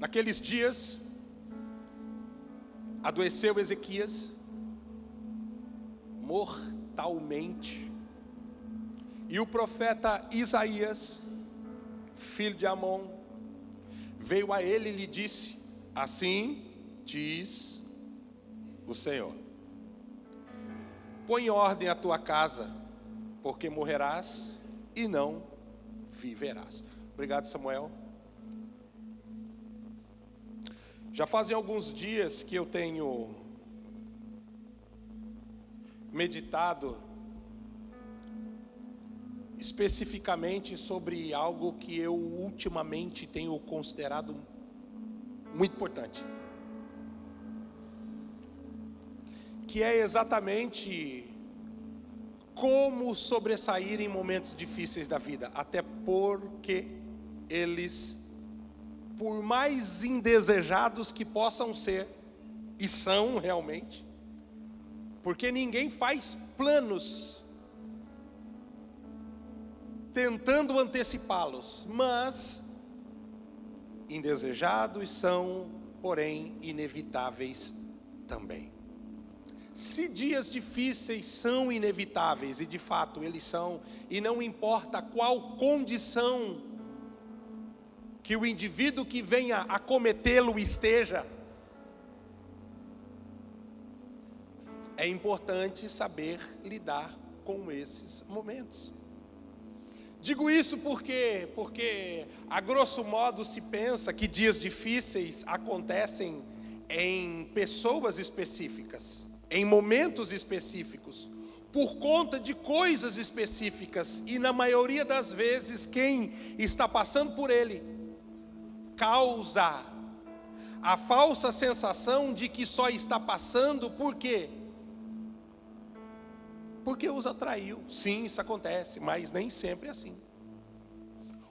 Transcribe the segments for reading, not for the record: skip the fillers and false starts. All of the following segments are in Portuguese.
Naqueles dias, adoeceu Ezequias mortalmente. E o profeta Isaías, filho de Amon, veio a ele e lhe disse: assim diz o Senhor: põe em ordem a tua casa, porque morrerás e não viverás. Obrigado, Samuel. Já fazem alguns dias que eu tenho meditado especificamente sobre algo que eu ultimamente tenho considerado muito importante, que é exatamente como sobressair em momentos difíceis da vida, até porque eles, por mais indesejados que possam ser, e são realmente, porque ninguém faz planos tentando antecipá-los, mas indesejados são, porém inevitáveis também. Se dias difíceis são inevitáveis, e de fato eles são, e não importa qual condição que o indivíduo que venha a cometê-lo esteja, é importante saber lidar com esses momentos. Digo isso porque a grosso modo se pensa que dias difíceis acontecem em pessoas específicas, em momentos específicos, por conta de coisas específicas, e na maioria das vezes quem está passando por ele causa a falsa sensação de que só está passando porque os atraiu. Sim, isso acontece, mas nem sempre é assim.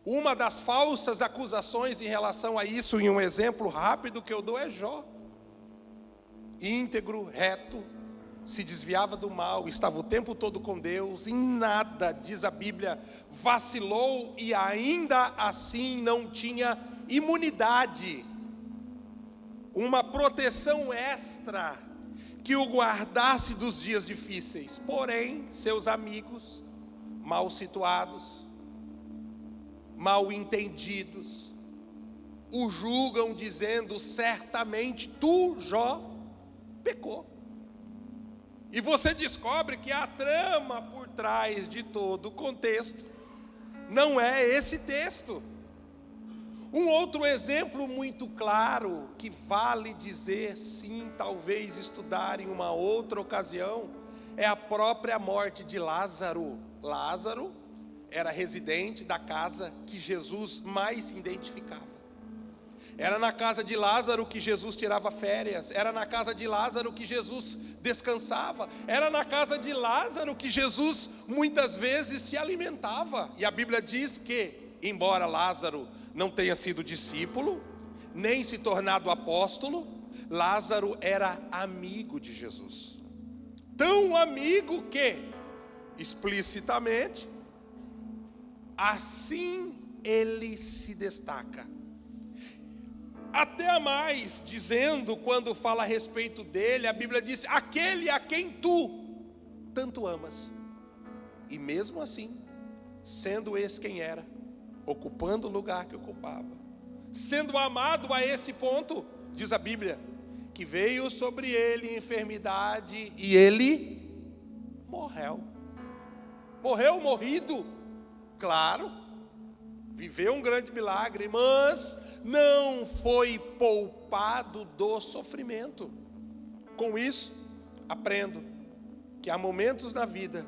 Uma das falsas acusações em relação a isso, em um exemplo rápido que eu dou, é Jó. Íntegro, reto, se desviava do mal, estava o tempo todo com Deus, em nada, diz a Bíblia, vacilou, e ainda assim não tinha imunidade, uma proteção extra que o guardasse dos dias difíceis. Porém, seus amigos, mal situados, mal entendidos, o julgam dizendo: certamente tu, Jó, pecou. E você descobre que a trama por trás de todo o contexto não é esse texto. Um outro exemplo muito claro, que vale dizer sim, talvez estudar em uma outra ocasião, é a própria morte de Lázaro. Lázaro era residente da casa que Jesus mais se identificava. Era na casa de Lázaro que Jesus tirava férias, era na casa de Lázaro que Jesus descansava, era na casa de Lázaro que Jesus muitas vezes se alimentava. E a Bíblia diz que, embora Lázaro não tenha sido discípulo, nem se tornado apóstolo, Lázaro era amigo de Jesus. Tão amigo que, explicitamente, assim ele se destaca. Até a mais, dizendo, quando fala a respeito dele, a Bíblia diz: aquele a quem tu tanto amas. E mesmo assim, sendo esse quem era, ocupando o lugar que ocupava, sendo amado a esse ponto, diz a Bíblia, que veio sobre ele enfermidade e ele morreu. Morrido, claro, viveu um grande milagre, mas não foi poupado do sofrimento. Com isso, aprendo que há momentos na vida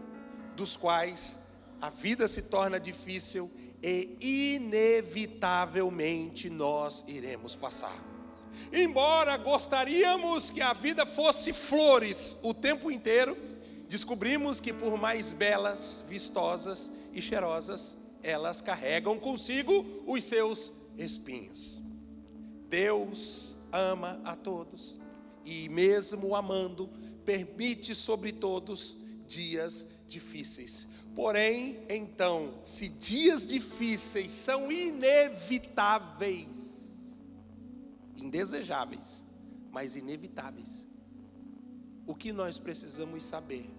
dos quais a vida se torna difícil e inevitavelmente nós iremos passar. Embora gostaríamos que a vida fosse flores o tempo inteiro, descobrimos que por mais belas, vistosas e cheirosas, elas carregam consigo os seus espinhos. Deus ama a todos e mesmo amando, permite sobre todos dias difíceis. Porém, então, se dias difíceis são inevitáveis, indesejáveis, mas inevitáveis. O que nós precisamos saber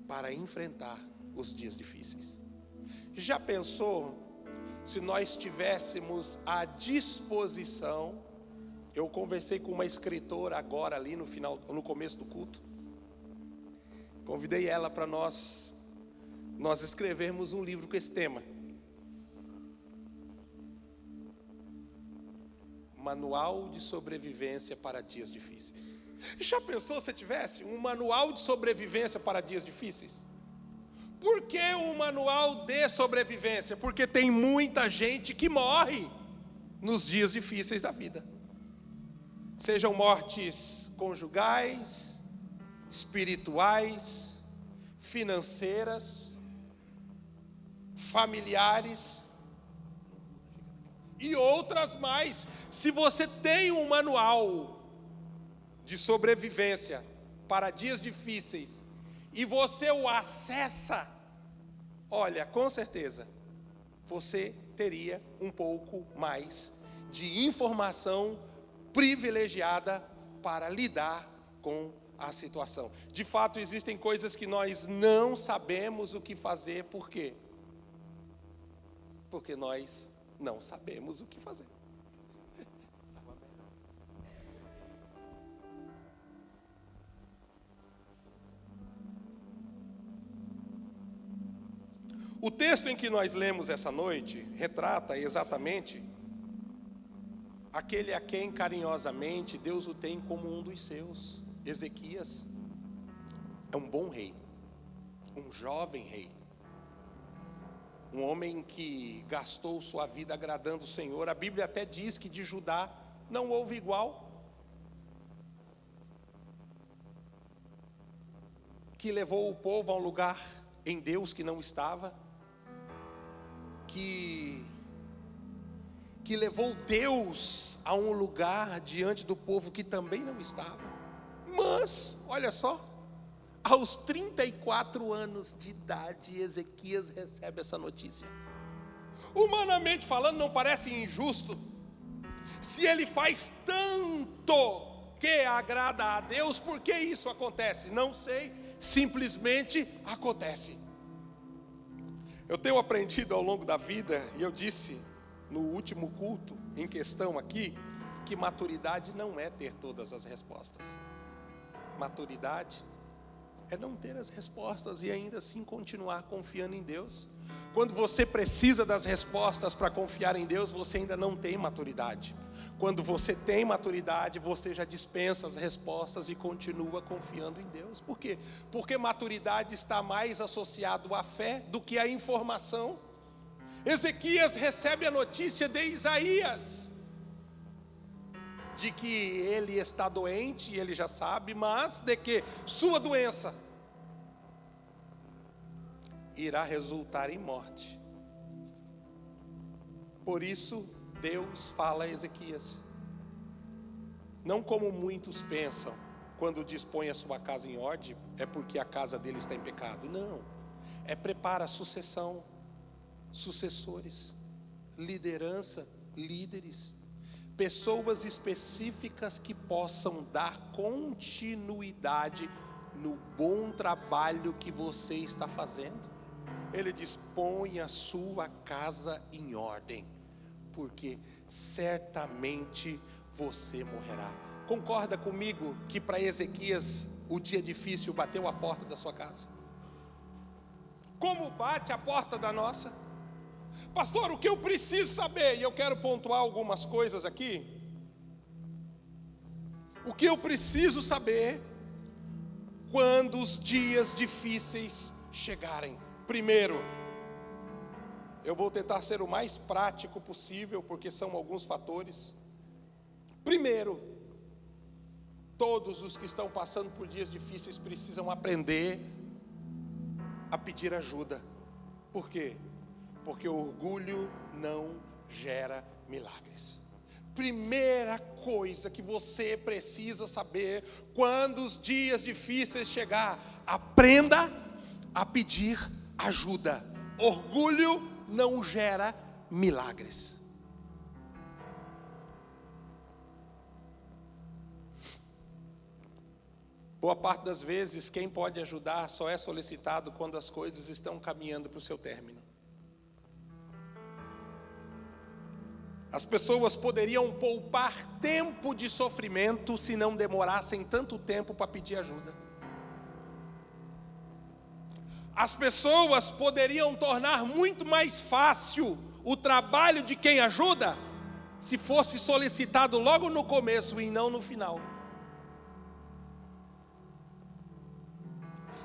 para enfrentar os dias difíceis? Já pensou se nós tivéssemos à disposição? Eu conversei com uma escritora agora ali no começo do culto. Convidei ela para nós escrevermos um livro com esse tema. Manual de sobrevivência para dias difíceis. Já pensou se tivesse um manual de sobrevivência para dias difíceis? Por que um manual de sobrevivência? Porque tem muita gente que morre nos dias difíceis da vida. Sejam mortes conjugais, espirituais, financeiras, familiares e outras mais. Se você tem um manual de sobrevivência para dias difíceis e você o acessa, olha, com certeza você teria um pouco mais de informação privilegiada para lidar com a situação. De fato, existem coisas que nós não sabemos o que fazer. Por quê? Porque nós não sabemos o que fazer. O texto em que nós lemos essa noite retrata exatamente aquele a quem carinhosamente Deus o tem como um dos seus. Ezequias é um bom rei, um jovem rei, um homem que gastou sua vida agradando o Senhor. A Bíblia até diz que de Judá não houve igual, que levou o povo a um lugar em Deus que não estava, que levou Deus a um lugar diante do povo que também não estava. Mas, olha só, aos 34 anos de idade, Ezequias recebe essa notícia. Humanamente falando, não parece injusto? Se ele faz tanto que agrada a Deus, por que isso acontece? Não sei, simplesmente acontece. Eu tenho aprendido ao longo da vida, e eu disse no último culto em questão aqui, que maturidade não é ter todas as respostas. Maturidade é não ter as respostas e ainda assim continuar confiando em Deus. Quando você precisa das respostas para confiar em Deus, você ainda não tem maturidade. Quando você tem maturidade, você já dispensa as respostas e continua confiando em Deus. Por quê? Porque maturidade está mais associado à fé do que à informação. Ezequias recebe a notícia de Isaías, de que ele está doente, ele já sabe, mas de que sua doença irá resultar em morte. Por isso, Deus fala a Ezequias, não como muitos pensam, quando dispõe a sua casa em ordem, é porque a casa dele está em pecado. Não, é prepara a sucessão, sucessores, liderança, líderes, pessoas específicas que possam dar continuidade no bom trabalho que você está fazendo. Ele diz: põe a sua casa em ordem, porque certamente você morrerá. Concorda comigo que para Ezequias o dia difícil bateu a porta da sua casa? Como bate a porta da nossa? Pastor, o que eu preciso saber? E eu quero pontuar algumas coisas aqui. O que eu preciso saber quando os dias difíceis chegarem? Primeiro, eu vou tentar ser o mais prático possível, porque são alguns fatores. Primeiro, todos os que estão passando por dias difíceis precisam aprender a pedir ajuda. Por quê? Porque o orgulho não gera milagres. Primeira coisa que você precisa saber quando os dias difíceis chegar: aprenda a pedir ajuda. Orgulho não gera milagres. Boa parte das vezes, quem pode ajudar só é solicitado quando as coisas estão caminhando para o seu término. As pessoas poderiam poupar tempo de sofrimento se não demorassem tanto tempo para pedir ajuda. As pessoas poderiam tornar muito mais fácil o trabalho de quem ajuda se fosse solicitado logo no começo e não no final.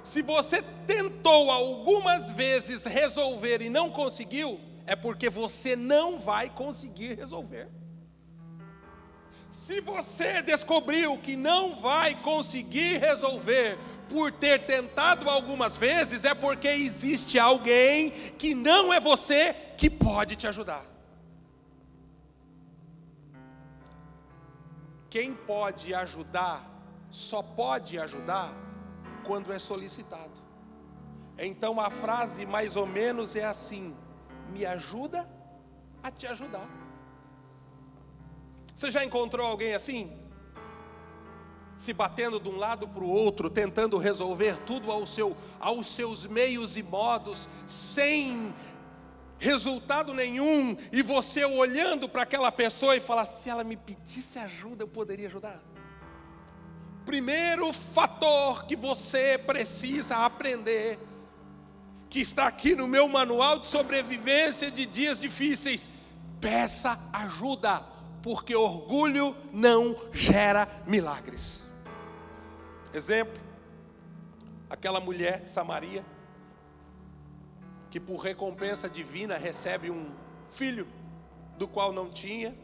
Se você tentou algumas vezes resolver e não conseguiu, é porque você não vai conseguir resolver. Se você descobriu que não vai conseguir resolver por ter tentado algumas vezes, é porque existe alguém que não é você que pode te ajudar. Quem pode ajudar, só pode ajudar quando é solicitado. Então a frase mais ou menos é assim: me ajuda a te ajudar. Você já encontrou alguém assim? Se batendo de um lado para o outro, tentando resolver tudo aos seus meios e modos, sem resultado nenhum, e você olhando para aquela pessoa e falar: se ela me pedisse ajuda, eu poderia ajudar. Primeiro fator que você precisa aprender, que está aqui no meu manual de sobrevivência de dias difíceis: peça ajuda, porque orgulho não gera milagres. Exemplo, aquela mulher de Samaria, que por recompensa divina recebe um filho, do qual não tinha,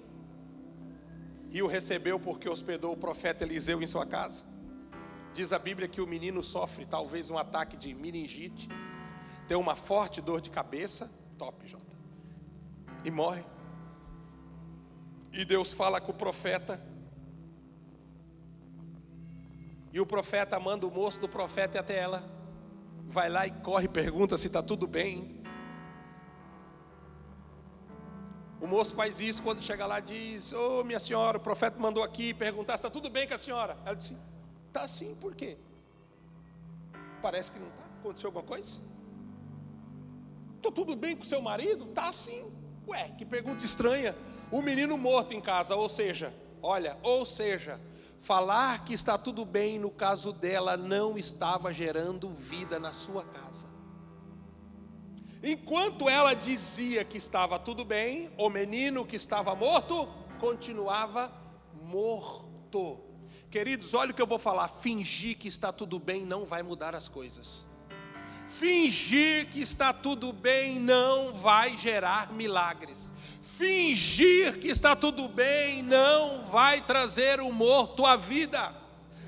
e o recebeu porque hospedou o profeta Eliseu em sua casa. Diz a Bíblia que o menino sofre talvez um ataque de meningite, tem uma forte dor de cabeça, e morre. E Deus fala com o profeta, e o profeta manda o moço do profeta ir até ela, vai lá e corre, pergunta se está tudo bem. O moço faz isso, quando chega lá diz: ô minha senhora, o profeta mandou aqui perguntar se está tudo bem com a senhora. Ela disse: está sim, por quê? Parece que não está, aconteceu alguma coisa? Está tudo bem com o seu marido? Está sim. Ué, que pergunta estranha. O menino morto em casa, ou seja, falar que está tudo bem no caso dela não estava gerando vida na sua casa. Enquanto ela dizia que estava tudo bem, o menino que estava morto continuava morto. Queridos, olha o que eu vou falar: fingir que está tudo bem não vai mudar as coisas. Fingir que está tudo bem não vai gerar milagres. Fingir que está tudo bem não vai trazer o morto à vida.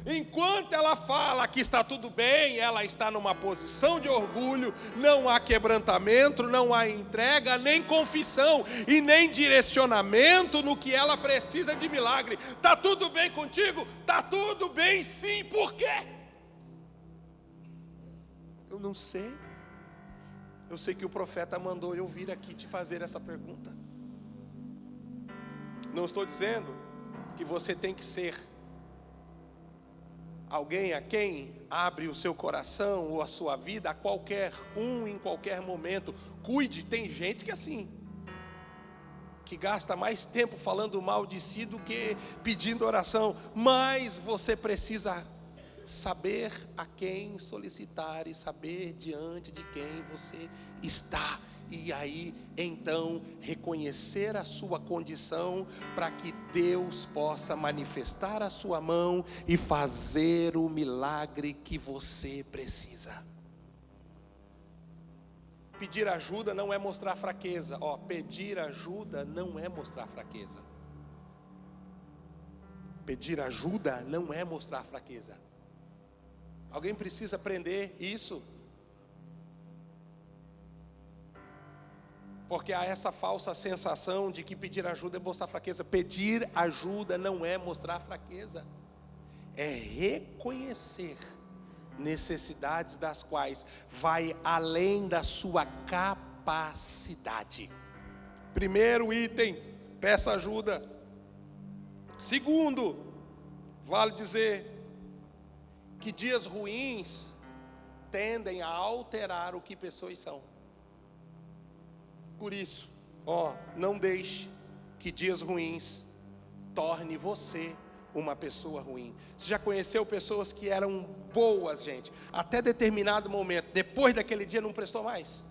Enquanto ela fala que está tudo bem, ela está numa posição de orgulho, não há quebrantamento, não há entrega, nem confissão e nem direcionamento no que ela precisa de milagre. Está tudo bem contigo? Está tudo bem sim, por quê? Eu não sei. Eu sei que o profeta mandou eu vir aqui te fazer essa pergunta. Não estou dizendo que você tem que ser alguém a quem abre o seu coração ou a sua vida a qualquer um, em qualquer momento. Cuide, tem gente que é assim, que gasta mais tempo falando mal de si do que pedindo oração. Mas você precisa saber a quem solicitar e saber diante de quem você está. E aí, então, reconhecer a sua condição para que Deus possa manifestar a sua mão e fazer o milagre que você precisa. Pedir ajuda não é mostrar fraqueza. Pedir ajuda não é mostrar fraqueza. Pedir ajuda não é mostrar fraqueza. Alguém precisa aprender isso. Porque há essa falsa sensação de que pedir ajuda é mostrar fraqueza. Pedir ajuda não é mostrar fraqueza. É reconhecer necessidades das quais vai além da sua capacidade. Primeiro item, peça ajuda. Segundo, vale dizer que dias ruins tendem a alterar o que pessoas são. Por isso, não deixe que dias ruins torne você uma pessoa ruim. Você já conheceu pessoas que eram boas, gente, até determinado momento, depois daquele dia não prestou mais?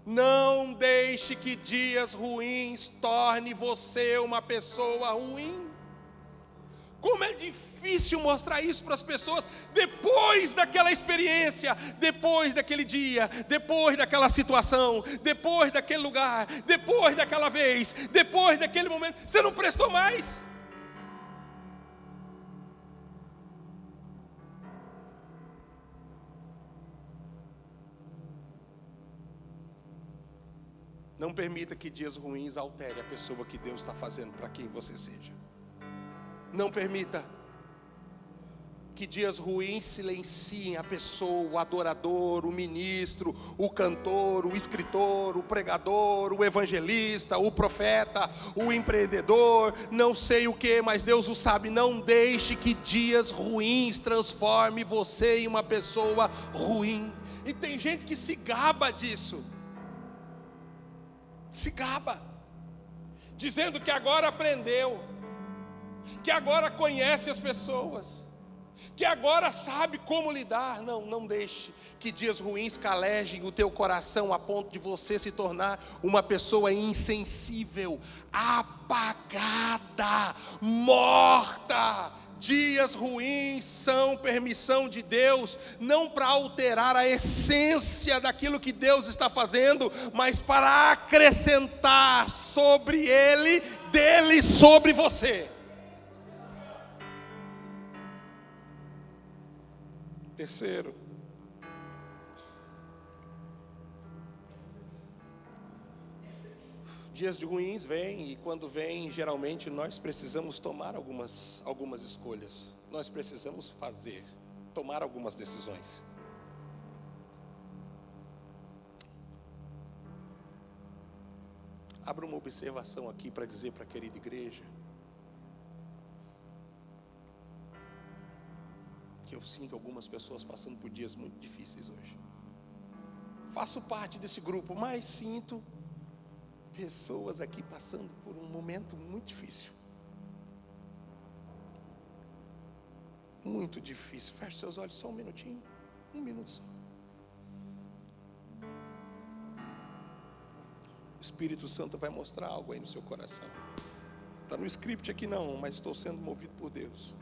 Não deixe que dias ruins torne você uma pessoa ruim. Como é difícil mostrar isso para as pessoas depois daquela experiência, depois daquele dia, depois daquela situação, depois daquele lugar, depois daquela vez, depois daquele momento. Você não prestou mais. Não permita que dias ruins alterem a pessoa que Deus está fazendo para quem você seja. Não permita que dias ruins silenciem a pessoa, o adorador, o ministro, o cantor, o escritor, o pregador, o evangelista, o profeta, o empreendedor, não sei o que, mas Deus o sabe. Não deixe que dias ruins transforme você em uma pessoa ruim. E tem gente que se gaba disso. Se gaba, dizendo que agora aprendeu, que agora conhece as pessoas, que agora sabe como lidar. Não deixe que dias ruins calejem o teu coração a ponto de você se tornar uma pessoa insensível, apagada, morta. Dias ruins são permissão de Deus, não para alterar a essência daquilo que Deus está fazendo, mas para acrescentar sobre Ele, dele sobre você. Terceiro, dias ruins vêm, e quando vêm, geralmente nós precisamos tomar algumas escolhas. Nós precisamos tomar algumas decisões. Abra uma observação aqui para dizer para a querida igreja que eu sinto algumas pessoas passando por dias muito difíceis hoje. Faço parte desse grupo, mas sinto pessoas aqui passando por um momento muito difícil. Muito difícil. Feche seus olhos só um minutinho. Um minuto só. O Espírito Santo vai mostrar algo aí no seu coração. Está no script aqui não, mas estou sendo movido por Deus.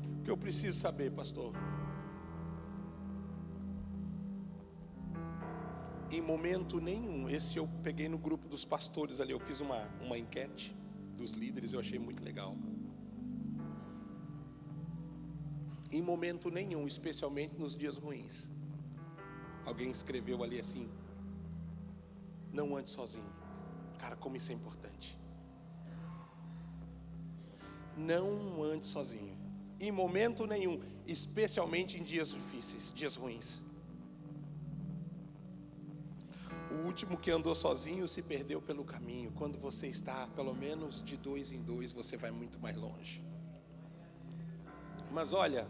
O que eu preciso saber, pastor? Em momento nenhum, esse eu peguei no grupo dos pastores ali, eu fiz uma enquete dos líderes, eu achei muito legal. Em momento nenhum, especialmente nos dias ruins, alguém escreveu ali assim: não ande sozinho. Cara, como isso é importante. Não ande sozinho. Em momento nenhum, especialmente em dias difíceis, dias ruins. O último que andou sozinho se perdeu pelo caminho. Quando você está pelo menos de 2 em 2, você vai muito mais longe. Mas olha,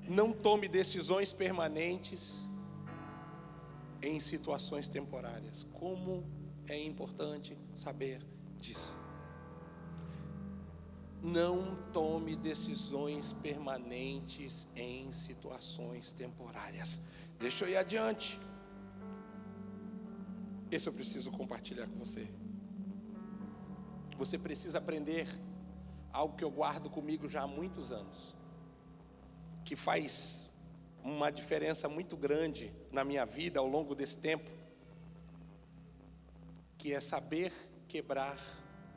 não tome decisões permanentes em situações temporárias. Como é importante saber disso. Não tome decisões permanentes em situações temporárias. Deixa eu ir adiante. Esse eu preciso compartilhar com você. Você precisa aprender algo que eu guardo comigo já há muitos anos, que faz uma diferença muito grande na minha vida ao longo desse tempo, que é saber quebrar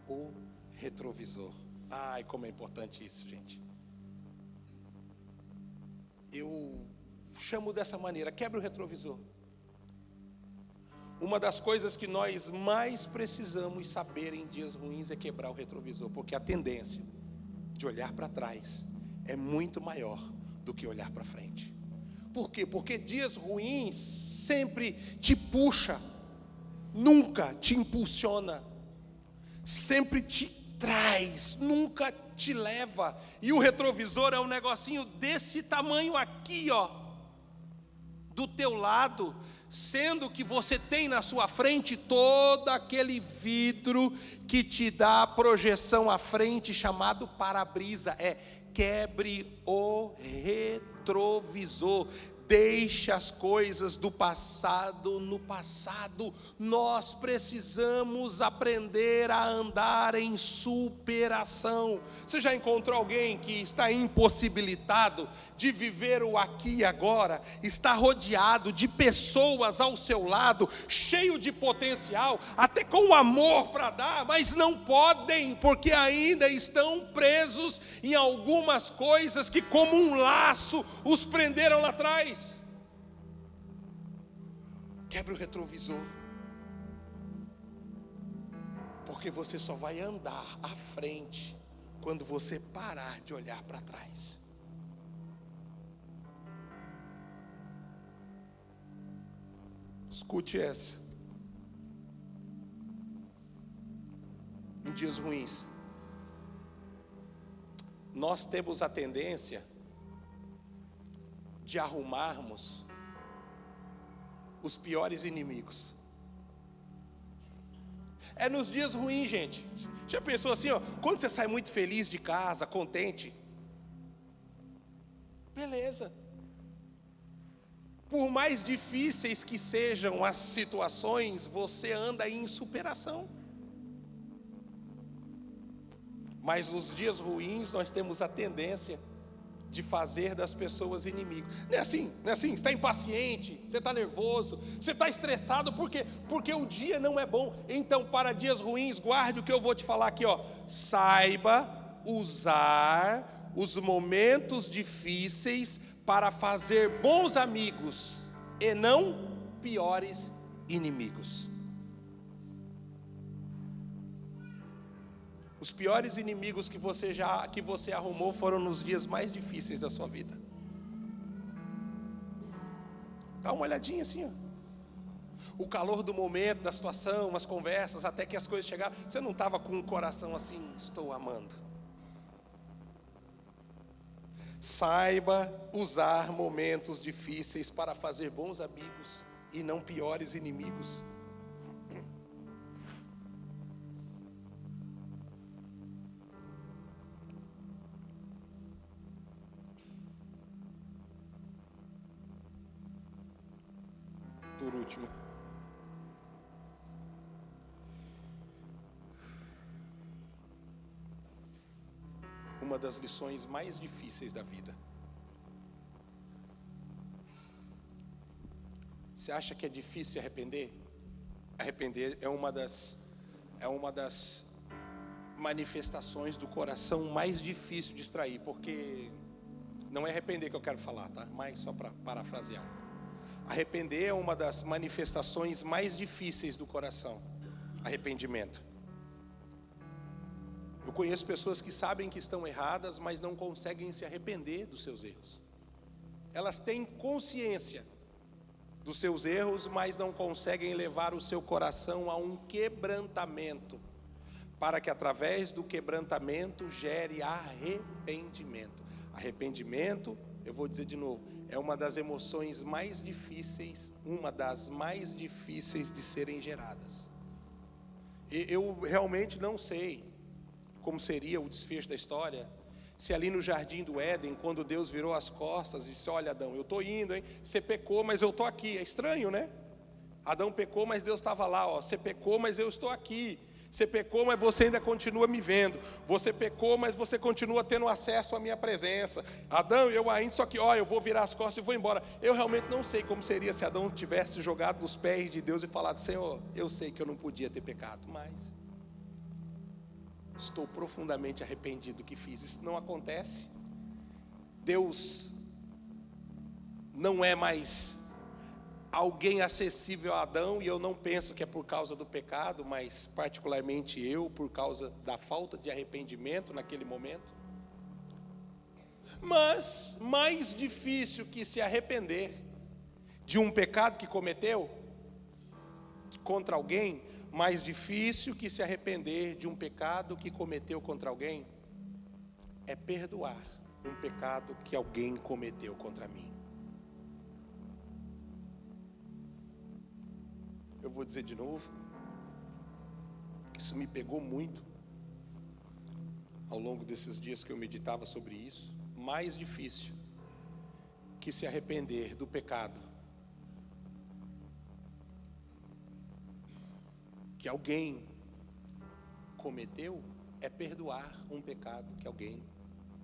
o retrovisor. Ai, como é importante isso, gente. Eu chamo dessa maneira: quebre o retrovisor. Uma das coisas que nós mais precisamos saber em dias ruins é quebrar o retrovisor, porque a tendência de olhar para trás é muito maior do que olhar para frente. Por quê? Porque dias ruins sempre te puxa, nunca te impulsiona, sempre te traz, nunca te leva. E o retrovisor é um negocinho desse tamanho aqui, ó, do teu lado, sendo que você tem na sua frente todo aquele vidro que te dá a projeção à frente, chamado para-brisa. Quebre o retrovisor. Deixe as coisas do passado no passado. Nós precisamos aprender a andar em superação. Você já encontrou alguém que está impossibilitado de viver o aqui e agora? Está rodeado de pessoas ao seu lado, cheio de potencial, até com amor para dar, mas não podem, porque ainda estão presos em algumas coisas que, como um laço, os prenderam lá atrás. Quebre o retrovisor, porque você só vai andar à frente quando você parar de olhar para trás. Escute essa. Em dias ruins, nós temos a tendência de arrumarmos os piores inimigos. É nos dias ruins, gente. Já pensou assim, ó, quando você sai muito feliz de casa, contente? Beleza. Por mais difíceis que sejam as situações, você anda em superação. Mas nos dias ruins nós temos a tendência de fazer das pessoas inimigos. Não é assim, não é assim? Você está impaciente, você está nervoso, você está estressado, por quê? Porque o dia não é bom. Então, para dias ruins, guarde o que eu vou te falar aqui, ó. Saiba usar os momentos difíceis para fazer bons amigos e não piores inimigos. Os piores inimigos que você arrumou foram nos dias mais difíceis da sua vida. Dá uma olhadinha assim, ó. O calor do momento, da situação, as conversas, até que as coisas chegaram, você não estava com o coração assim: estou amando. Saiba usar momentos difíceis para fazer bons amigos e não piores inimigos. Por último, uma das lições mais difíceis da vida. Você acha que é difícil se arrepender? Arrepender é uma das manifestações do coração mais difícil de extrair, porque não é arrepender que eu quero falar, tá? Mas só para parafrasear. Arrepender é uma das manifestações mais difíceis do coração. Arrependimento. Eu conheço pessoas que sabem que estão erradas, mas não conseguem se arrepender dos seus erros. Elas têm consciência dos seus erros, mas não conseguem levar o seu coração a um quebrantamento, para que através do quebrantamento gere arrependimento. Arrependimento, eu vou dizer de novo, é uma das emoções mais difíceis, de serem geradas. Eu realmente não sei como seria o desfecho da história, se ali no jardim do Éden, quando Deus virou as costas e disse: olha, Adão, eu estou indo, hein? Você pecou, mas eu estou aqui. É estranho, né? Adão pecou, mas Deus estava lá, ó. Você pecou, mas eu estou aqui. Você pecou, mas você ainda continua me vendo. Você pecou, mas você continua tendo acesso à minha presença. Adão, eu ainda, só que, ó, eu vou virar as costas e vou embora. Eu realmente não sei como seria se Adão tivesse jogado nos pés de Deus e falado: Senhor, eu sei que eu não podia ter pecado, mas estou profundamente arrependido do que fiz. Isso não acontece. Deus não é mais alguém acessível a Adão, e eu não penso que é por causa do pecado, mas particularmente eu, por causa da falta de arrependimento naquele momento. Mas mais difícil que se arrepender de um pecado que cometeu contra alguém, mais difícil que se arrepender de um pecado que cometeu contra alguém, é perdoar um pecado que alguém cometeu contra mim. Eu vou dizer de novo, isso me pegou muito ao longo desses dias que eu meditava sobre isso. Mais difícil que se arrepender do pecado que alguém cometeu é perdoar um pecado que alguém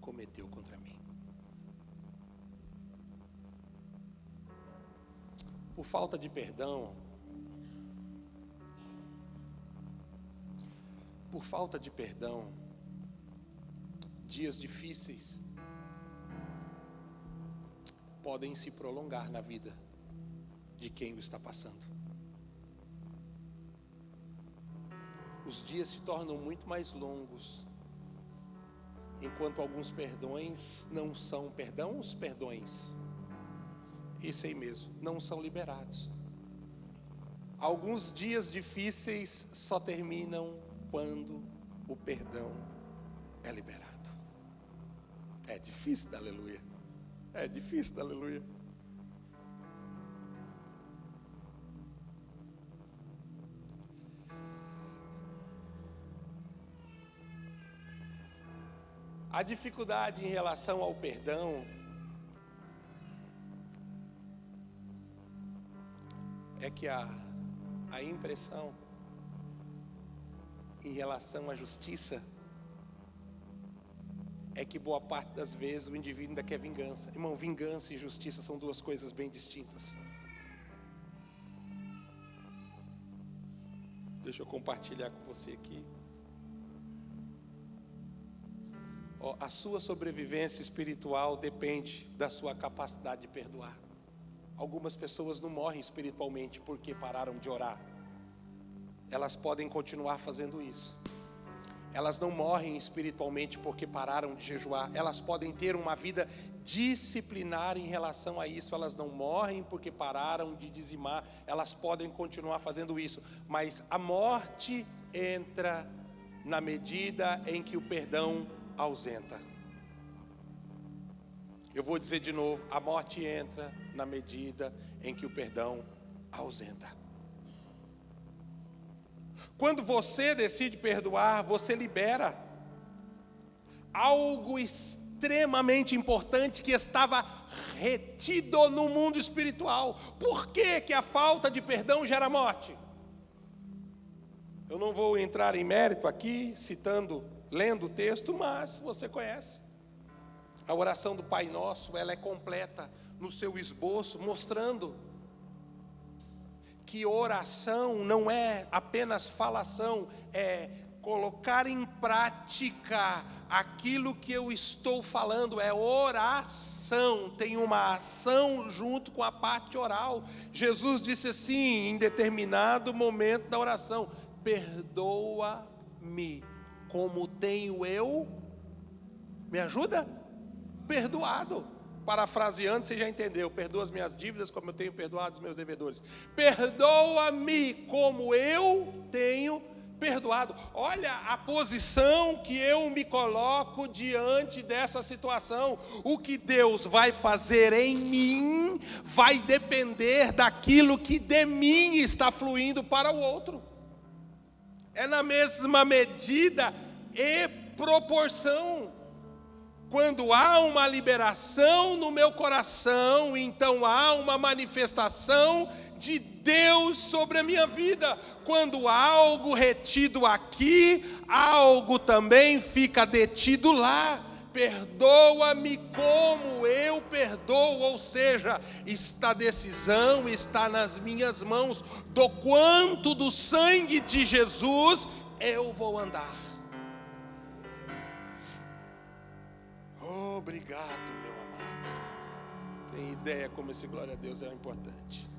cometeu contra mim. Por falta de perdão, dias difíceis podem se prolongar na vida de quem o está passando. Os dias se tornam muito mais longos, enquanto alguns perdões não são, os perdões, isso aí mesmo, não são liberados. Alguns dias difíceis só terminam quando o perdão é liberado. É difícil, aleluia. É difícil, aleluia. A dificuldade em relação ao perdão é que a impressão em relação à justiça é que boa parte das vezes o indivíduo ainda quer vingança. Irmão, vingança e justiça são duas coisas bem distintas. Deixa eu compartilhar com você aqui. A sua sobrevivência espiritual depende da sua capacidade de perdoar. Algumas pessoas não morrem espiritualmente porque pararam de orar. Elas podem continuar fazendo isso. Elas não morrem espiritualmente porque pararam de jejuar. Elas podem ter uma vida disciplinar em relação a isso. Elas não morrem porque pararam de dizimar. Elas podem continuar fazendo isso. Mas a morte entra na medida em que o perdão ausenta. Eu vou dizer de novo, a morte entra na medida em que o perdão ausenta. Quando você decide perdoar, você libera algo extremamente importante que estava retido no mundo espiritual. Por que que a falta de perdão gera morte? Eu não vou entrar em mérito aqui, lendo o texto, mas você conhece. A oração do Pai Nosso, ela é completa no seu esboço, mostrando que oração não é apenas falação, é colocar em prática aquilo que eu estou falando, é oração, tem uma ação junto com a parte oral. Jesus disse assim, em determinado momento da oração: perdoa-me, como tenho eu, me ajuda? Perdoado. Parafraseando, você já entendeu. Perdoa as minhas dívidas como eu tenho perdoado os meus devedores. Perdoa-me como eu tenho perdoado. Olha a posição que eu me coloco diante dessa situação. O que Deus vai fazer em mim vai depender daquilo que de mim está fluindo para o outro. É na mesma medida e proporção. Quando há uma liberação no meu coração, então há uma manifestação de Deus sobre a minha vida. Quando há algo retido aqui, algo também fica detido lá. Perdoa-me como eu perdoo, ou seja, esta decisão está nas minhas mãos. Do quanto do sangue de Jesus eu vou andar. Obrigado, meu amado. Tem ideia como esse glória a Deus é importante.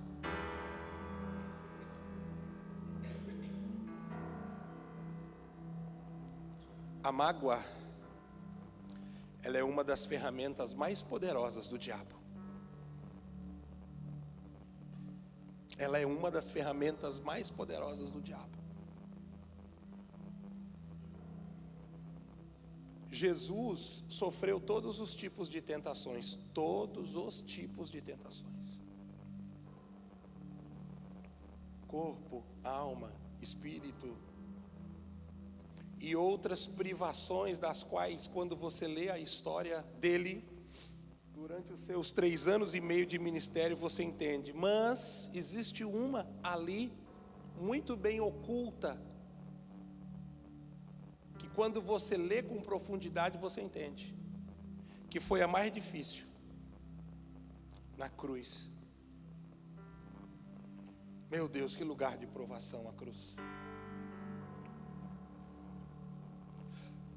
A mágoa, ela é uma das ferramentas mais poderosas do diabo. Ela é uma das ferramentas mais poderosas do diabo. Jesus sofreu todos os tipos de tentações, todos os tipos de tentações. Corpo, alma, espírito e outras privações das quais, quando você lê a história dele, durante os seus 3 anos e meio de ministério, você entende. Mas existe uma ali, muito bem oculta, que quando você lê com profundidade, você entende. Que foi a mais difícil. Na cruz. Meu Deus, que lugar de provação a cruz.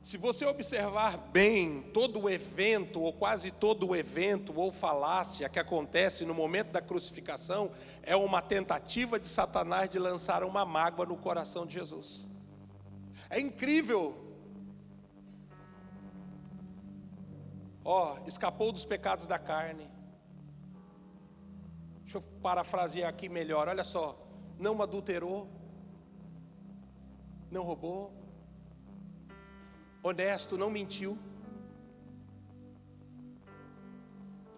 Se você observar bem todo o evento, ou quase todo o evento, ou falácia que acontece no momento da crucificação, é uma tentativa de Satanás de lançar uma mágoa no coração de Jesus. É incrível. Escapou dos pecados da carne. Deixa eu parafrasear aqui melhor, olha só. Não adulterou, não roubou, honesto, não mentiu,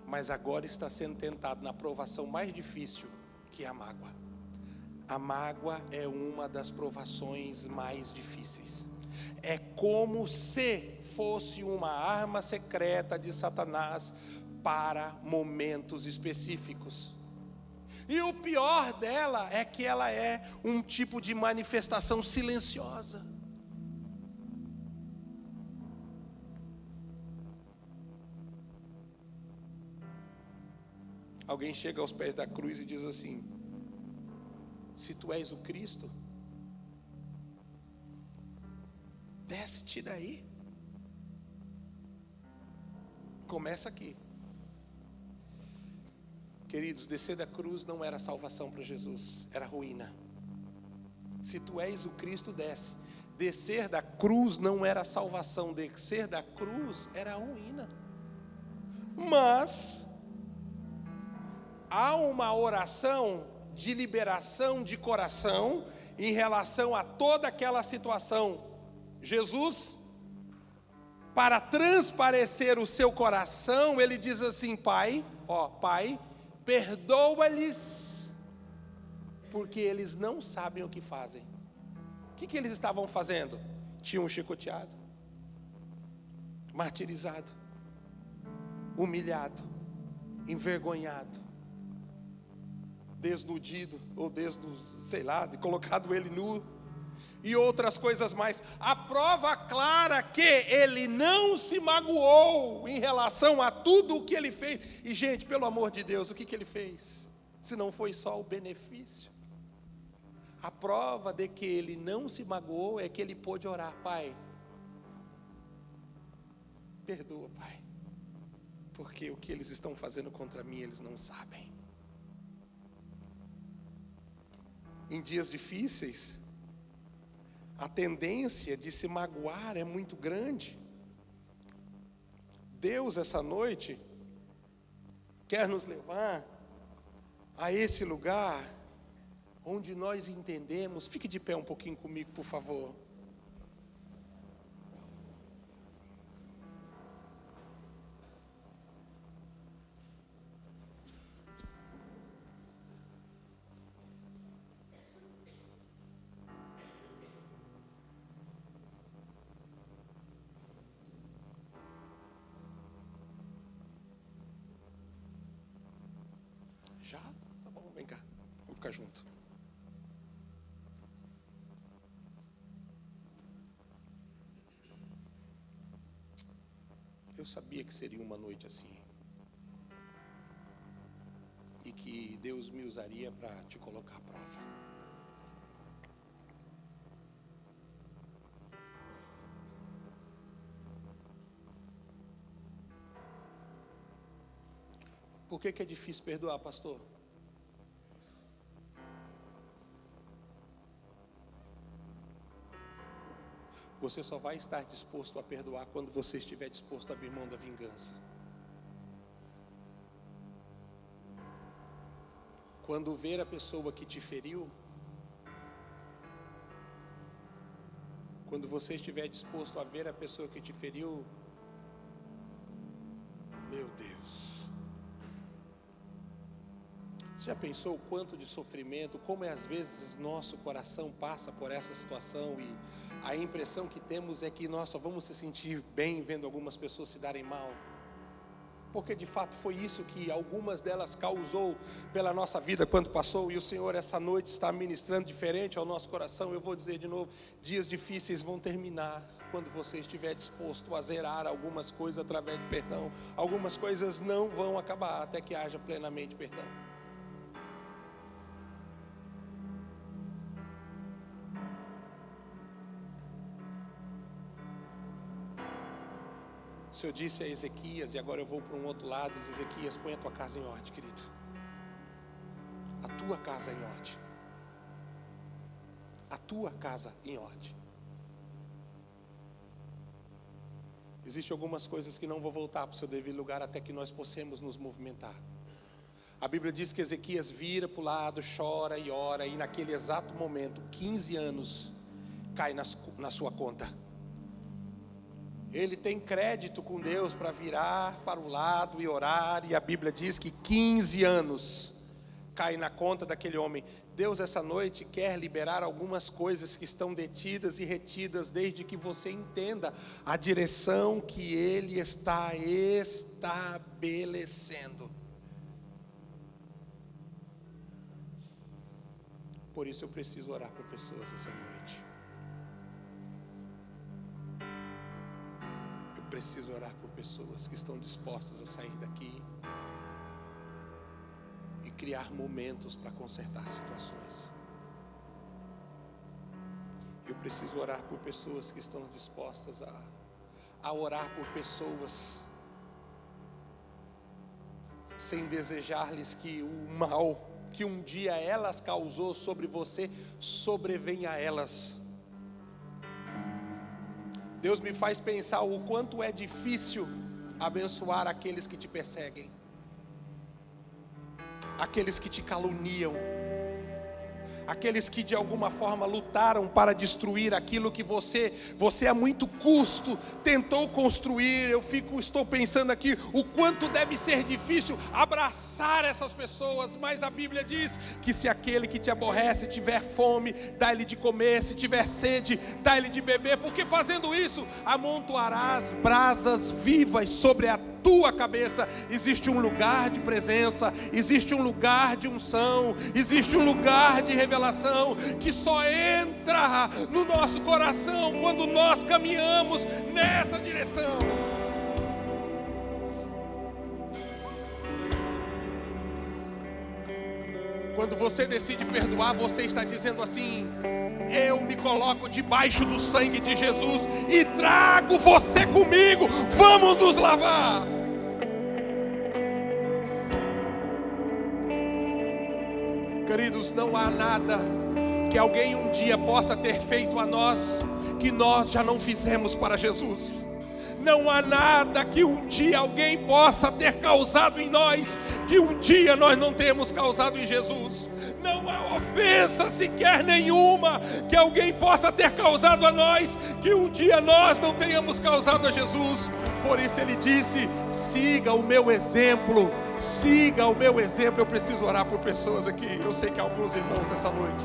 mas agora está sendo tentado na provação mais difícil, que é a mágoa. A mágoa é uma das provações mais difíceis. É como se fosse uma arma secreta de Satanás para momentos específicos. E o pior dela é que ela é um tipo de manifestação silenciosa. Alguém chega aos pés da cruz e diz assim: se tu és o Cristo, desce-te daí. Começa aqui. Queridos, descer da cruz não era salvação para Jesus, era ruína. Se tu és o Cristo, desce. Descer da cruz não era salvação, descer da cruz era ruína. Mas há uma oração de liberação de coração em relação a toda aquela situação. Jesus, para transparecer o seu coração, ele diz assim: Pai, Pai, perdoa-lhes, porque eles não sabem o que fazem. O que eles estavam fazendo? Tinham chicoteado, martirizado, humilhado, envergonhado, desnudido, ou colocado ele nu, e outras coisas mais. A prova clara que ele não se magoou em relação a tudo o que ele fez. E gente, pelo amor de Deus, o que ele fez? Se não foi só o benefício. A prova de que ele não se magoou é que ele pôde orar: Pai, perdoa, Pai, porque o que eles estão fazendo contra mim, eles não sabem. Em dias difíceis, a tendência de se magoar é muito grande. Deus, essa noite, quer nos levar a esse lugar onde nós entendemos. Fique de pé um pouquinho comigo, por favor. Já? Tá bom, vem cá, vamos ficar junto. Eu sabia que seria uma noite assim, e que Deus me usaria para te colocar à prova. Por que é difícil perdoar, pastor? Você só vai estar disposto a perdoar quando você estiver disposto a abrir mão da vingança. Quando ver a pessoa que te feriu, quando você estiver disposto a ver a pessoa que te feriu, meu Deus, você já pensou o quanto de sofrimento, como às vezes nosso coração passa por essa situação e a impressão que temos é que nós só vamos se sentir bem vendo algumas pessoas se darem mal? Porque de fato foi isso que algumas delas causou pela nossa vida quando passou. E o Senhor essa noite está ministrando diferente ao nosso coração. Eu vou dizer de novo, dias difíceis vão terminar quando você estiver disposto a zerar algumas coisas através de perdão. Algumas coisas não vão acabar até que haja plenamente perdão. O Senhor disse a Ezequias, e agora eu vou para um outro lado, diz: Ezequias, põe a tua casa em ordem, querido. A tua casa em ordem. A tua casa em ordem. Existem algumas coisas que não vão voltar para o seu devido lugar até que nós possamos nos movimentar. A Bíblia diz que Ezequias vira para o lado, chora e ora, e naquele exato momento, 15 anos cai na sua conta. Ele tem crédito com Deus para virar para o lado e orar, e a Bíblia diz que 15 anos cai na conta daquele homem. Deus essa noite quer liberar algumas coisas que estão detidas e retidas, desde que você entenda a direção que Ele está estabelecendo. Por isso eu preciso orar por pessoas essa noite. Preciso orar por pessoas que estão dispostas a sair daqui e criar momentos para consertar situações. Eu preciso orar por pessoas que estão dispostas a orar por pessoas sem desejar-lhes que o mal que um dia elas causou sobre você sobrevenha a elas. Deus me faz pensar o quanto é difícil abençoar aqueles que te perseguem, aqueles que te caluniam, aqueles que de alguma forma lutaram para destruir aquilo que você a muito custo tentou construir. Estou pensando aqui o quanto deve ser difícil abraçar essas pessoas, mas a Bíblia diz que se aquele que te aborrece tiver fome, dá-lhe de comer; se tiver sede, dá-lhe de beber, porque fazendo isso amontoarás brasas vivas sobre a tua cabeça. Existe um lugar de presença, existe um lugar de unção, existe um lugar de revelação que só entra no nosso coração quando nós caminhamos nessa direção. Quando você decide perdoar, você está dizendo assim: eu me coloco debaixo do sangue de Jesus e trago você comigo, vamos nos lavar. Queridos, não há nada que alguém um dia possa ter feito a nós que nós já não fizemos para Jesus. Não há nada que um dia alguém possa ter causado em nós que um dia nós não temos causado em Jesus. Não há ofensa sequer nenhuma que alguém possa ter causado a nós que um dia nós não tenhamos causado a Jesus. Por isso ele disse: siga o meu exemplo, siga o meu exemplo. Eu preciso orar por pessoas aqui. Eu sei que há alguns irmãos nessa noite.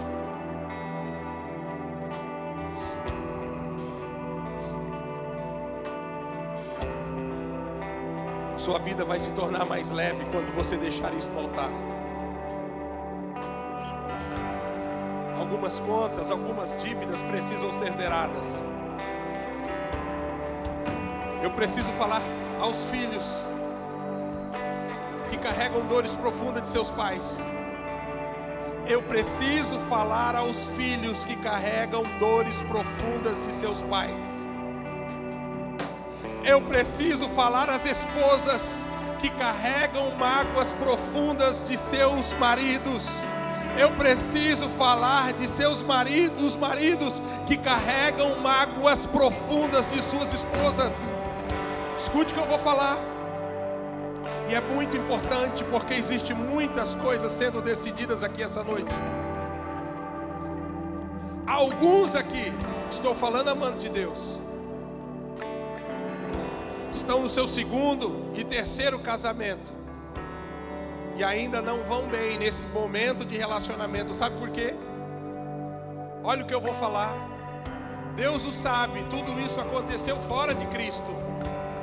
Sua vida vai se tornar mais leve quando você deixar isso no altar. Algumas contas, algumas dívidas precisam ser zeradas. Eu preciso falar aos filhos que carregam dores profundas de seus pais. Eu preciso falar aos filhos que carregam dores profundas de seus pais. Eu preciso falar às esposas que carregam mágoas profundas de seus maridos. Eu preciso falar de seus maridos, maridos que carregam mágoas profundas de suas esposas. Escute o que eu vou falar. E é muito importante, porque existe muitas coisas sendo decididas aqui essa noite. Alguns aqui, estou falando amante de Deus, estão no seu segundo e terceiro casamento e ainda não vão bem nesse momento de relacionamento. Sabe por quê? Olha o que eu vou falar. Deus o sabe, tudo isso aconteceu fora de Cristo.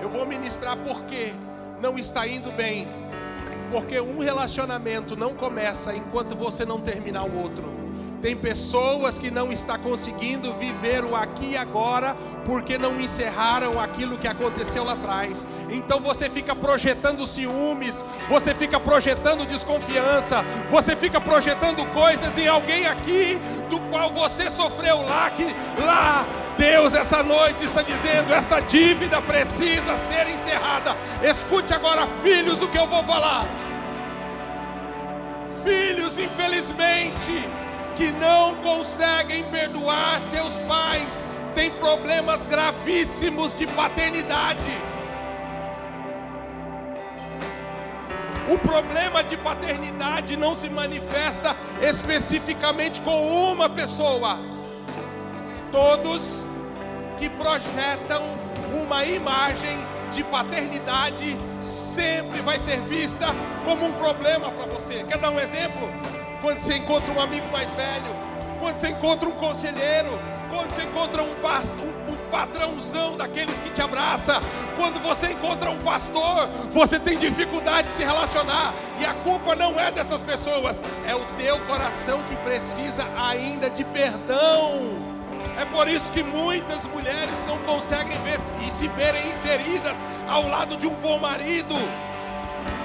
Eu vou ministrar por quê não está indo bem. Porque um relacionamento não começa enquanto você não terminar o outro. Tem pessoas que não estão conseguindo viver o aqui e agora, porque não encerraram aquilo que aconteceu lá atrás. Então você fica projetando ciúmes, você fica projetando desconfiança, você fica projetando coisas em alguém aqui, do qual você sofreu lá, Deus essa noite está dizendo, esta dívida precisa ser encerrada. Escute agora, filhos, o que eu vou falar. Filhos, infelizmente, que não conseguem perdoar seus pais, têm problemas gravíssimos de paternidade. O problema de paternidade não se manifesta especificamente com uma pessoa. Todos que projetam uma imagem de paternidade sempre vai ser vista como um problema para você. Quer dar um exemplo? Quando você encontra um amigo mais velho, quando você encontra um conselheiro, quando você encontra um patrãozão daqueles que te abraça, quando você encontra um pastor, você tem dificuldade de se relacionar, e a culpa não é dessas pessoas, é o teu coração que precisa ainda de perdão. É por isso que muitas mulheres não conseguem se verem inseridas ao lado de um bom marido.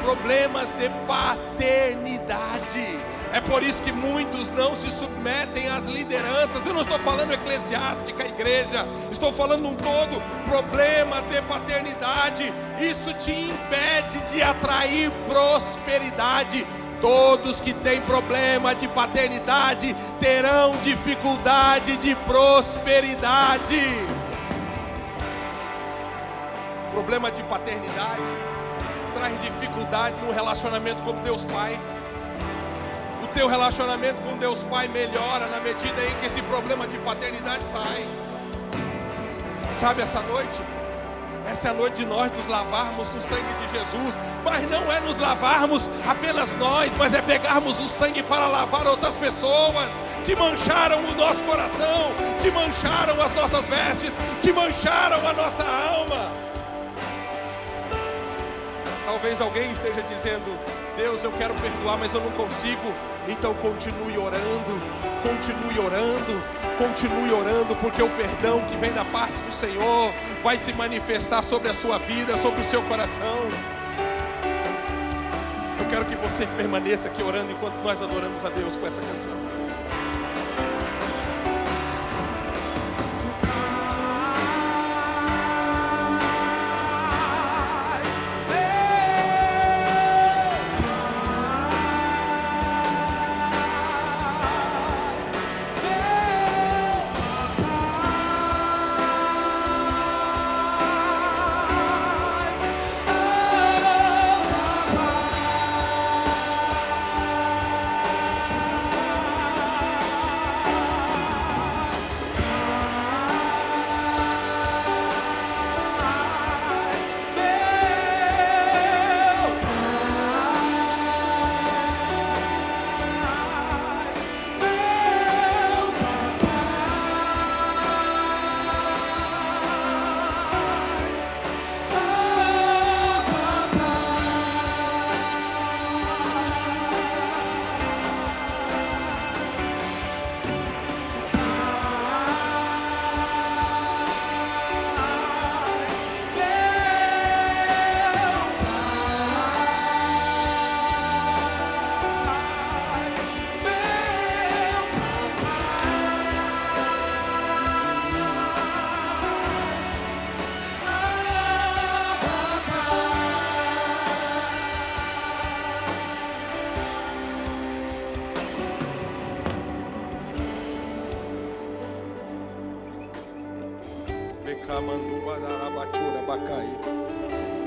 Problemas de paternidade. É por isso que muitos não se submetem às lideranças. Eu não estou falando eclesiástica, igreja, estou falando um todo. Problema de paternidade. Isso te impede de atrair prosperidade. Todos que têm problema de paternidade terão dificuldade de prosperidade. Problema de paternidade traz dificuldade no relacionamento com Deus Pai. O teu relacionamento com Deus Pai melhora na medida em que esse problema de paternidade sai. Sabe, essa noite? Essa é a noite de nós nos lavarmos no sangue de Jesus. Mas não é nos lavarmos apenas nós, mas é pegarmos o sangue para lavar outras pessoas que mancharam o nosso coração, que mancharam as nossas vestes, que mancharam a nossa alma. Talvez alguém esteja dizendo: Deus, eu quero perdoar, mas eu não consigo. Então continue orando, continue orando, continue orando, porque o perdão que vem da parte do Senhor vai se manifestar sobre a sua vida, sobre o seu coração. Eu quero que você permaneça aqui orando enquanto nós adoramos a Deus com essa canção. bacai.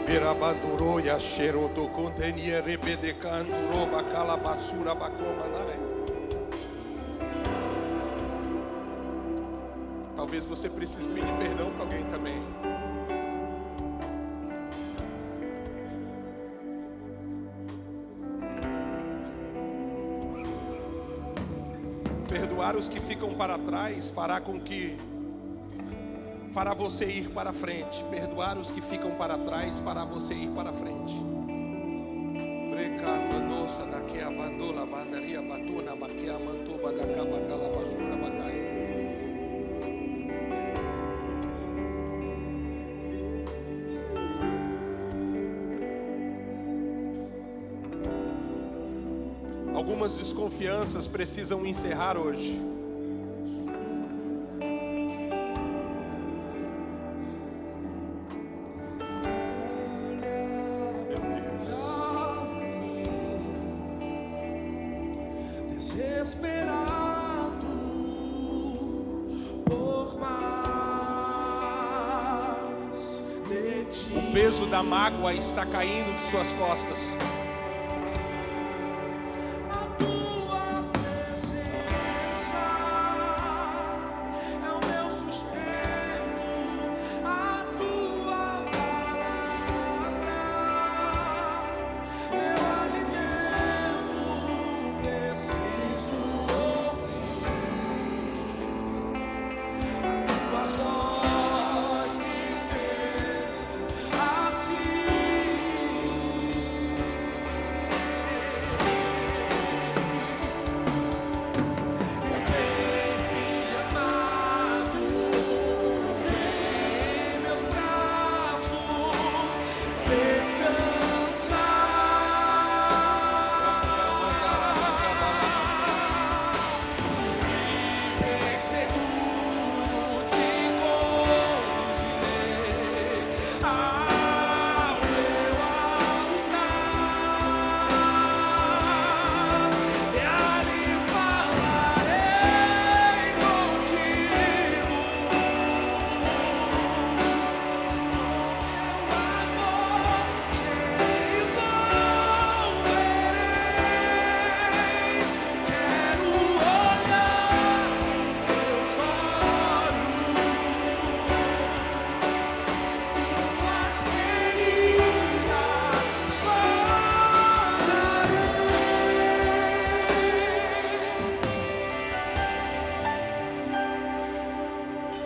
Berabanduro ya xeroto contenia rebedecanduro bacala basura bacomanai. Talvez você precise pedir perdão para alguém também. Perdoar os que ficam para trás fará você ir para frente. Perdoar os que ficam para trás fará você ir para frente. Precando doça daqui abandola bandaria batuna baquia mantuba da cabacala basura bacai. Algumas desconfianças precisam encerrar hoje. Meu Deus. Desesperado por mais de ti. O peso da mágoa está caindo de suas costas.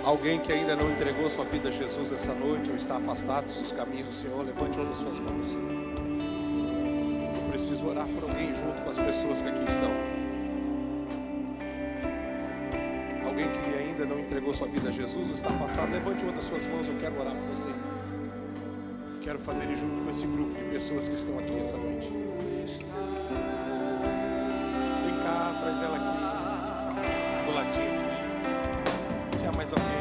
Alguém que ainda não entregou sua vida a Jesus essa noite, ou está afastado dos caminhos do Senhor, levante uma das suas mãos. Eu preciso orar por alguém junto com as pessoas que aqui estão. Alguém que ainda não entregou sua vida a Jesus, ou está afastado, levante uma das suas mãos, eu quero orar por você. Quero fazer ele junto com esse grupo de pessoas que estão aqui essa noite. Vem cá, traz ela aqui, do ladinho aqui. Se há mais alguém.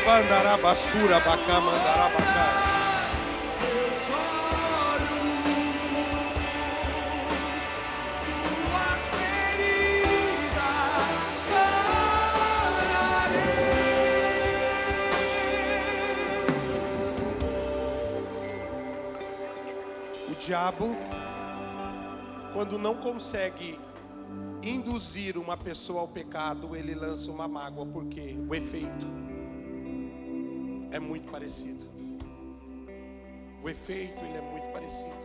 Mandará basura, bacá, mandará bacá. Teus olhos, tuas feridas sararei. O diabo, quando não consegue induzir uma pessoa ao pecado, ele lança uma mágoa, porque o efeito é muito parecido. O efeito, ele é muito parecido.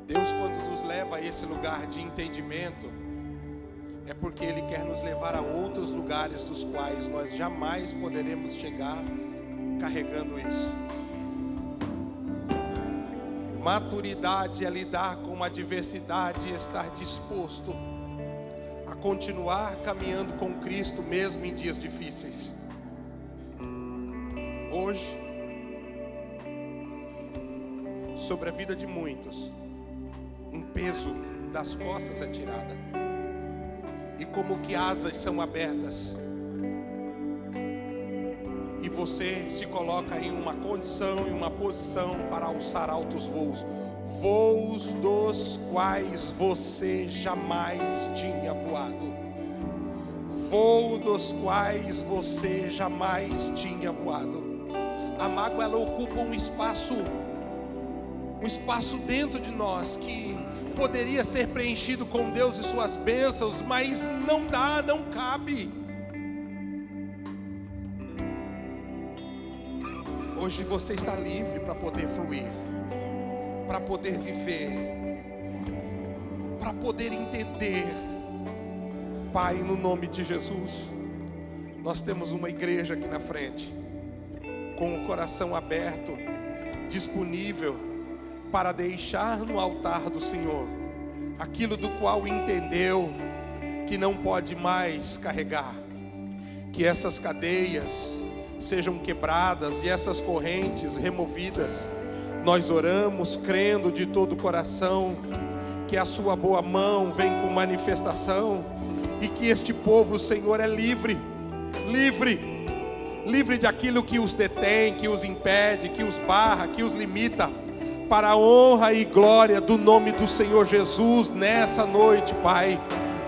Deus, quando nos leva a esse lugar de entendimento, é porque Ele quer nos levar a outros lugares dos quais nós jamais poderemos chegar carregando isso. Maturidade é lidar com a adversidade e estar disposto a continuar caminhando com Cristo mesmo em dias difíceis. Hoje, sobre a vida de muitos, um peso das costas é tirada, e como que asas são abertas, e você se coloca em uma condição, em uma posição para alçar altos voos, voos dos quais você jamais tinha voado, voo dos quais você jamais tinha voado. A mágoa, ela ocupa um espaço dentro de nós que poderia ser preenchido com Deus e suas bênçãos, mas não dá, não cabe. Hoje você está livre para poder fluir, para poder viver, para poder entender. Pai, no nome de Jesus, nós temos uma igreja aqui na frente, com o coração aberto, disponível para deixar no altar do Senhor aquilo do qual entendeu que não pode mais carregar. Que essas cadeias sejam quebradas e essas correntes removidas. Nós oramos crendo de todo o coração que a sua boa mão vem com manifestação, e que este povo, Senhor, é livre de aquilo que os detém, que os impede, que os barra, que os limita, para a honra e glória do nome do Senhor Jesus. Nessa noite, Pai,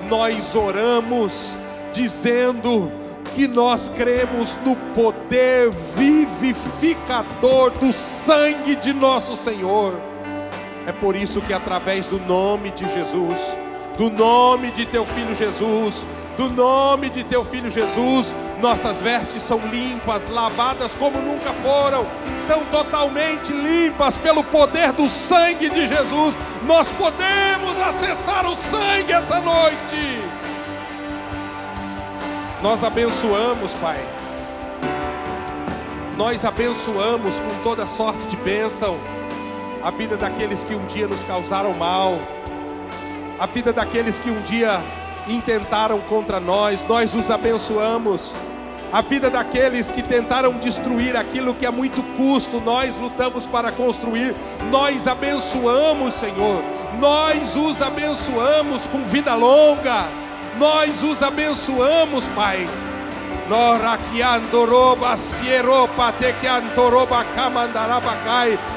nós oramos dizendo que nós cremos no poder vivificador do sangue de nosso Senhor. É por isso que através do nome de Jesus, do nome de teu Filho Jesus, do nome de teu Filho Jesus, nossas vestes são limpas, lavadas como nunca foram, são totalmente limpas pelo poder do sangue de Jesus. Nós podemos acessar o sangue essa noite. Nós abençoamos, Pai. Nós abençoamos com toda sorte de bênção a vida daqueles que um dia nos causaram mal, a vida daqueles que um dia intentaram contra nós. Nós os abençoamos. A vida daqueles que tentaram destruir aquilo que a muito custo nós lutamos para construir. Nós abençoamos, Senhor. Nós os abençoamos com vida longa. Nós os abençoamos, Pai.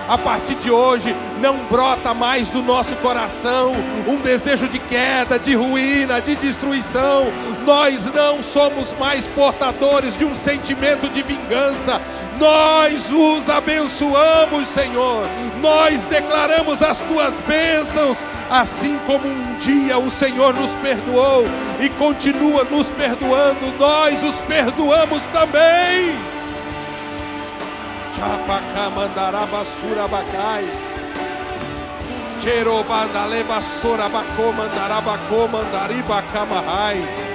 A partir de hoje, não brota mais do nosso coração um desejo de queda, de ruína, de destruição. Nós não somos mais portadores de um sentimento de vingança. Nós os abençoamos, Senhor. Nós declaramos as tuas bênçãos, assim como um dia o Senhor nos perdoou e continua nos perdoando, nós os perdoamos também. Chapacamandarabasurabacai, Cherobandalebasorabacomandarabacomandaribacamahai.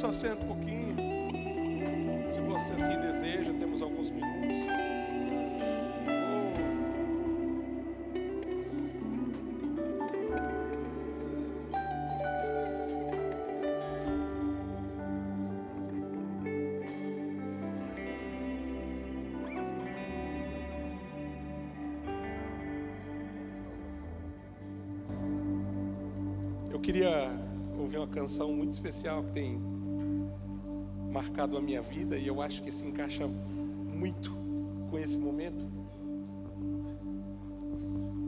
só senta um pouquinho. Se você assim deseja, temos alguns minutos. Eu queria ouvir uma canção muito especial que tem marcado a minha vida e eu acho que se encaixa muito com esse momento.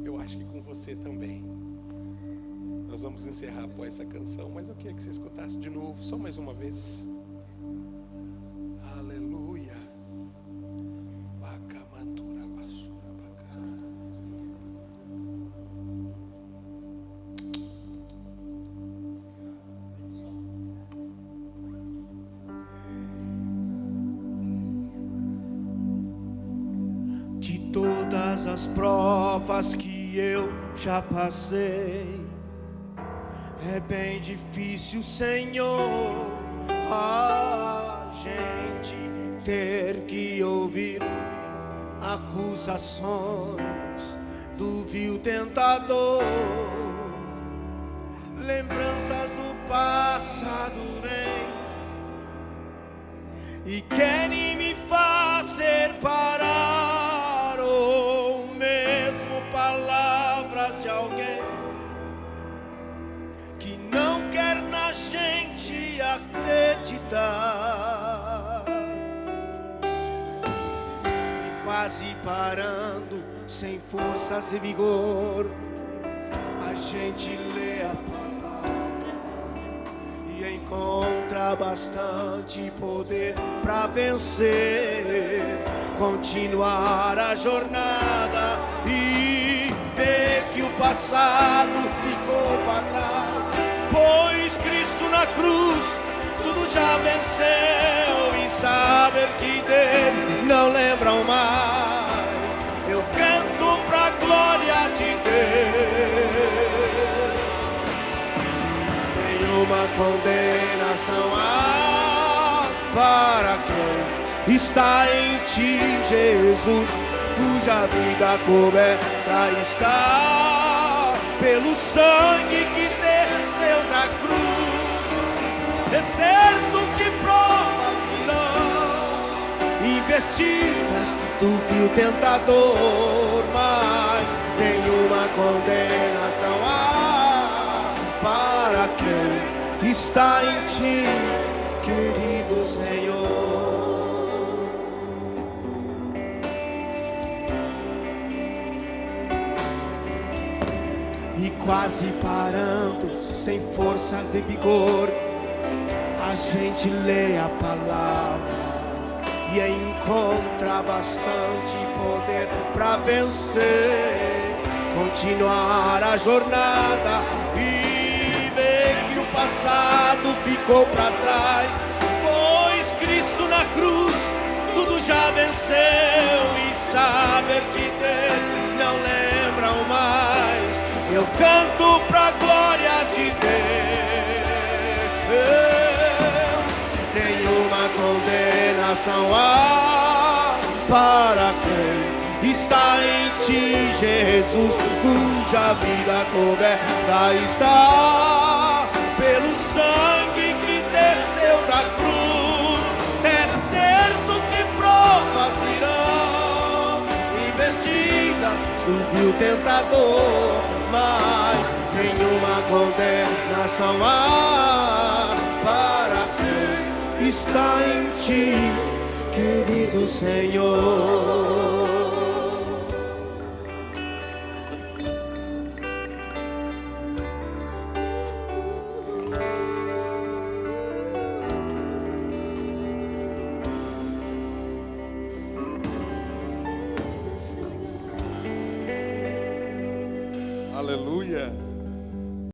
Eu acho que com você também. Nós vamos encerrar após essa canção, mas eu queria que você escutasse de novo, só mais uma vez. Aleluia. Bacamatura basura bacana. De todas as provas que eu já passei, é bem difícil, Senhor, a gente ter que ouvir acusações do vil tentador. Lembranças do passado vêm e querem me fazer parar, ou mesmo palavras de alguém que não quer na gente acreditar. E quase parando, sem forças e vigor, a gente lê a palavra e encontra bastante poder pra vencer, continuar a jornada e ver que o passado ficou pra trás, pois Cristo na cruz tudo já venceu, e saber que dele não lembram mais, eu canto pra glória de Deus. Nenhuma condenação há para quem está em ti, Jesus, cuja vida coberta está pelo sangue que desceu da cruz. É certo que provas virão, investidas do vil tentador, mas nenhuma condenação há para quem está em ti, querido Senhor. E quase parando, sem forças e vigor, a gente lê a palavra e encontra bastante poder pra vencer, continuar a jornada e ver que o passado ficou pra trás, pois Cristo na cruz tudo já venceu, e saber que dele não lembram mais, eu canto pra glória de Deus. Nenhuma condenação há para quem está em ti, Jesus, cuja vida coberta está pelo sangue que desceu da cruz. É certo que provas virão, investidas do vil tentador, mas nenhuma condenação há para quem está em ti, querido Senhor. Aleluia.